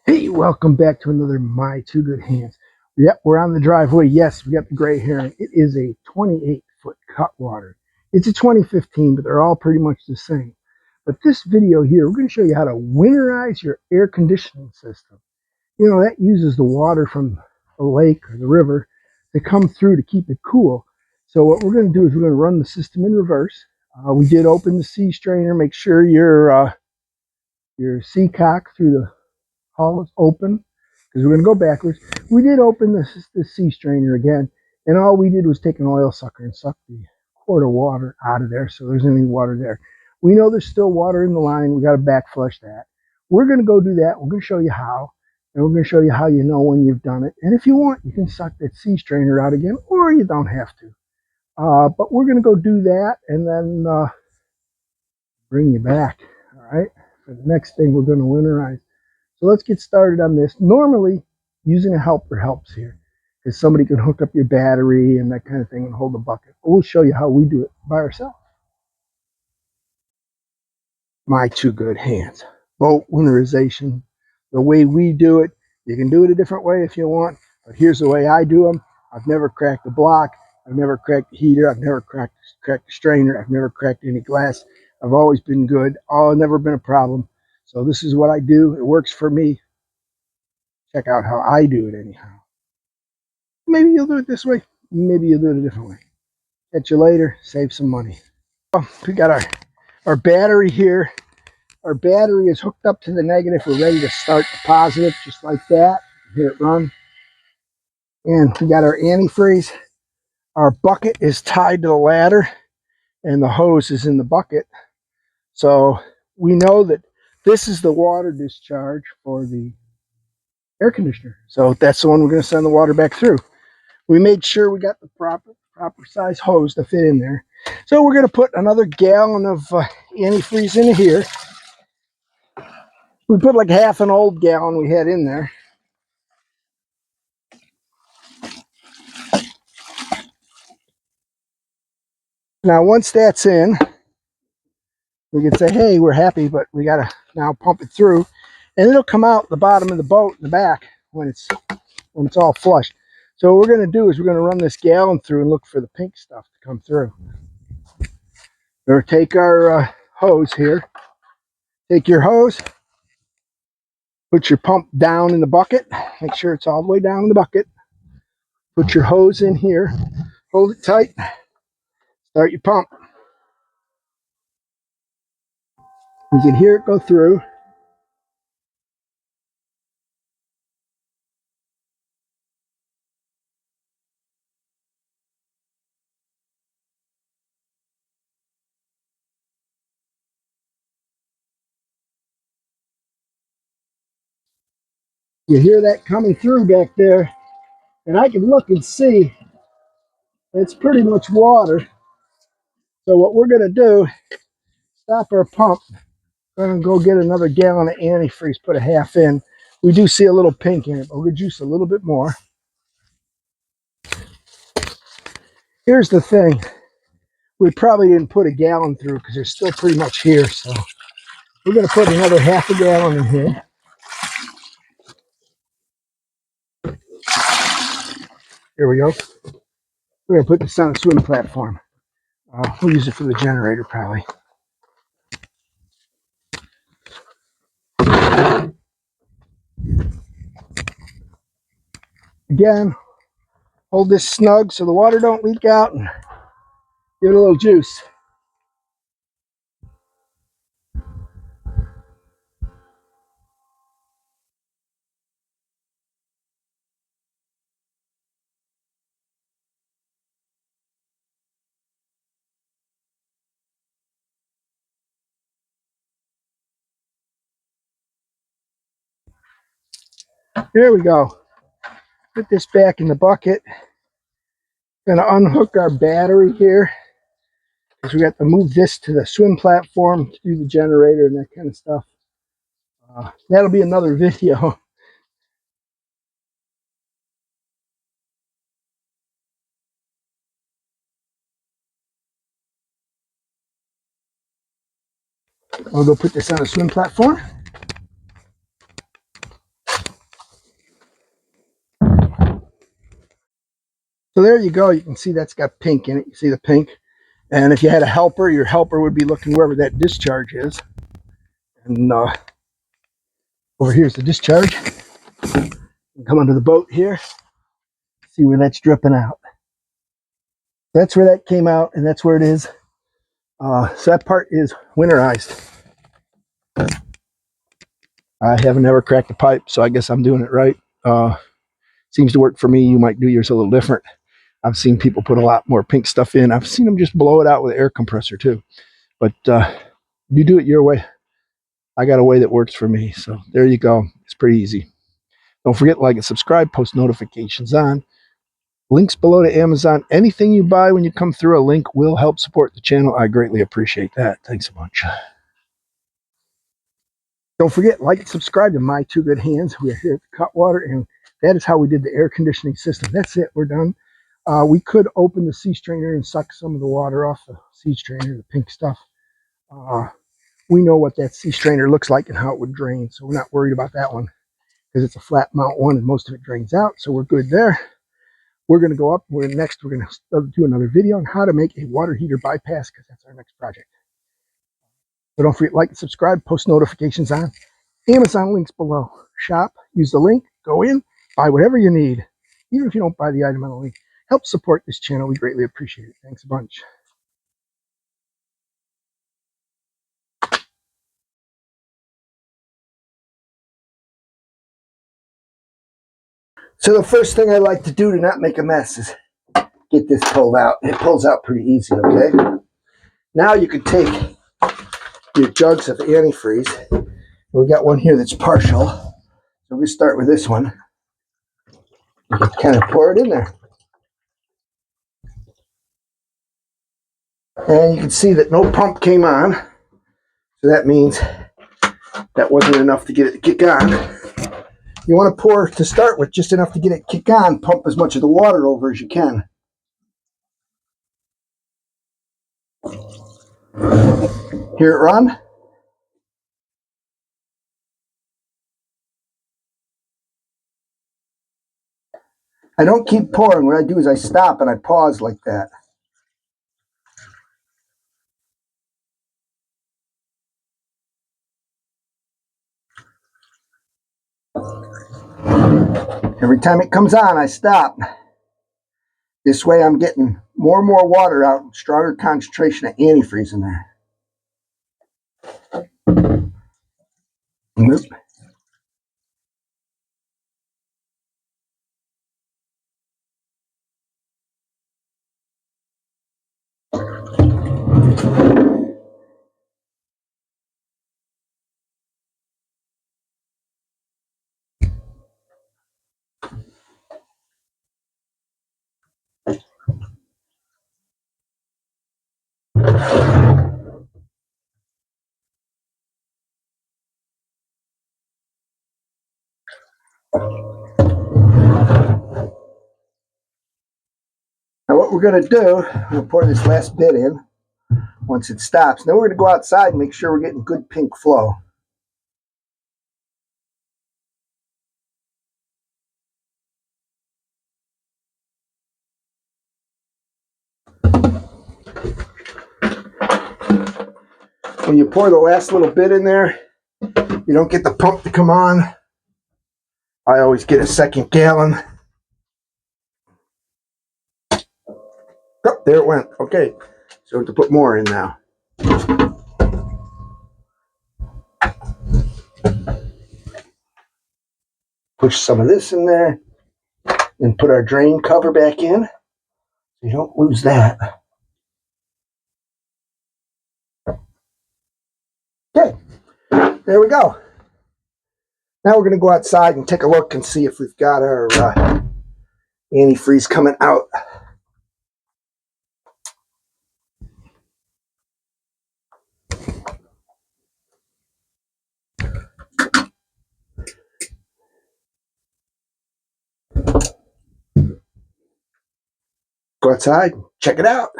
Hey, welcome back to another My Two Good Hands. Yep, we're on the driveway. Yes, we got the gray heron. It is a 28-foot cutwater. It's a 2015, but they're all pretty much the same. But this video here, we're going to show you how to winterize your air conditioning system. You know, that uses the water from the lake or the river to come through to keep it cool. So what we're going to do is we're going to run the system in reverse. We did open the sea strainer. Make sure your sea cock through the hull is open because we're going to go backwards. We did open the sea strainer again, and all we did was take an oil sucker and suck the quart of water out of there, so there's any water there. We know there's still water in the line. We got to back flush that. We're going to go do that. We're going to show you how, and we're going to show you how you know when you've done it. And if you want, you can suck that sea strainer out again, or you don't have to. But we're going to go do that, and then bring you back. All right. For the next thing, we're going to winterize. So let's get started on this. Normally, using a helper helps here because somebody can hook up your battery and that kind of thing and hold the bucket. But we'll show you how we do it by ourselves. My two good hands. Boat winterization. The way we do it, you can do it a different way if you want, but here's the way I do them. I've never cracked a block. I've never cracked the heater. I've never cracked the strainer. I've never cracked any glass. I've always been good. Never been a problem. So this is what I do. It works for me. Check out how I do it anyhow. Maybe you'll do it this way. Maybe you'll do it a different way. Catch you later. Save some money. Oh, we got our battery here. Our battery is hooked up to the negative. We're ready to start the positive, just like that. Hit it run. And we got our antifreeze. Our bucket is tied to the ladder, and the hose is in the bucket. So we know that this is the water discharge for the air conditioner. So that's the one we're going to send the water back through. We made sure we got the proper size hose to fit in there. So we're going to put another gallon of antifreeze in here. We put like half an old gallon we had in there. Now once that's in, we can say, hey, we're happy, but we got to now pump it through. And it'll come out the bottom of the boat in the back when it's all flush. So what we're going to do is we're going to run this gallon through and look for the pink stuff to come through. Or take our hose here. Take your hose. Put your pump down in the bucket. Make sure it's all the way down in the bucket. Put your hose in here. Hold it tight. Start your pump. You can hear it go through. You hear that coming through back there. And I can look and see it's pretty much water. So what we're going to do, stop our pump. We're going to go get another gallon of antifreeze, put a half in. We do see a little pink in it, but we'll juice a little bit more. Here's the thing. We probably didn't put a gallon through because they're still pretty much here. So we're going to put another half a gallon in here. Here we go. We're going to put this on a swim platform. We'll use it for the generator probably. Again, hold this snug so the water don't leak out and give it a little juice. There we go. Put this back in the bucket. Going to unhook our battery here because we got to move this to the swim platform to do the generator and that kind of stuff. That'll be another video. I'll go put this on a swim platform. So there you go. You can see that's got pink in it. You see the pink? And if you had a helper, your helper would be looking wherever that discharge is. And over here's the discharge. Come under the boat here. See where that's dripping out. That's where that came out, and that's where it is. So that part is winterized. I haven't ever cracked a pipe, so I guess I'm doing it right. Seems to work for me. You might do yours a little different. I've seen people put a lot more pink stuff in. I've seen them just blow it out with an air compressor too. But you do it your way. I got a way that works for me. So there you go. It's pretty easy. Don't forget to like and subscribe, post notifications on. Links below to Amazon. Anything you buy when you come through a link will help support the channel. I greatly appreciate that. Thanks a bunch. Don't forget, like and subscribe to My Two Good Hands. We are here at the Cutwater, and that is how we did the air conditioning system. That's it. We're done. We could open the sea strainer and suck some of the water off the sea strainer, the pink stuff. We know what that sea strainer looks like and how it would drain, so we're not worried about that one because it's a flat mount one and most of it drains out, so we're good there. We're going to go up. Next, we're going to do another video on how to make a water heater bypass because that's our next project. So don't forget, like and subscribe, post notifications on. Amazon links below. Shop, use the link, go in, buy whatever you need. Even if you don't buy the item on the link, help support this channel. We greatly appreciate it. Thanks a bunch. So the first thing I like to do to not make a mess is get this pulled out. It pulls out pretty easy, okay? Now you can take your jugs of antifreeze. We got one here that's partial. So we start with this one. You can kind of pour it in there. And you can see that no pump came on. So that means that wasn't enough to get it to kick on. You want to pour to start with just enough to get it kick on. Pump as much of the water over as you can. Hear it run? I don't keep pouring. What I do is I stop and I pause like that. Every time it comes on, I stop. This way I'm getting more and more water out, stronger concentration of antifreeze in there. Nope. Now what we're going to do, I'm going to pour this last bit in once it stops. Then we're going to go outside and make sure we're getting good pink flow. When you pour the last little bit in there, you don't get the pump to come on. I always get a second gallon. Oh, there it went. Okay, so to put more in now. Push some of this in there and put our drain cover back in so you don't lose that. Okay, there we go. Now we're going to go outside and take a look and see if we've got our antifreeze coming out. Go outside, check it out.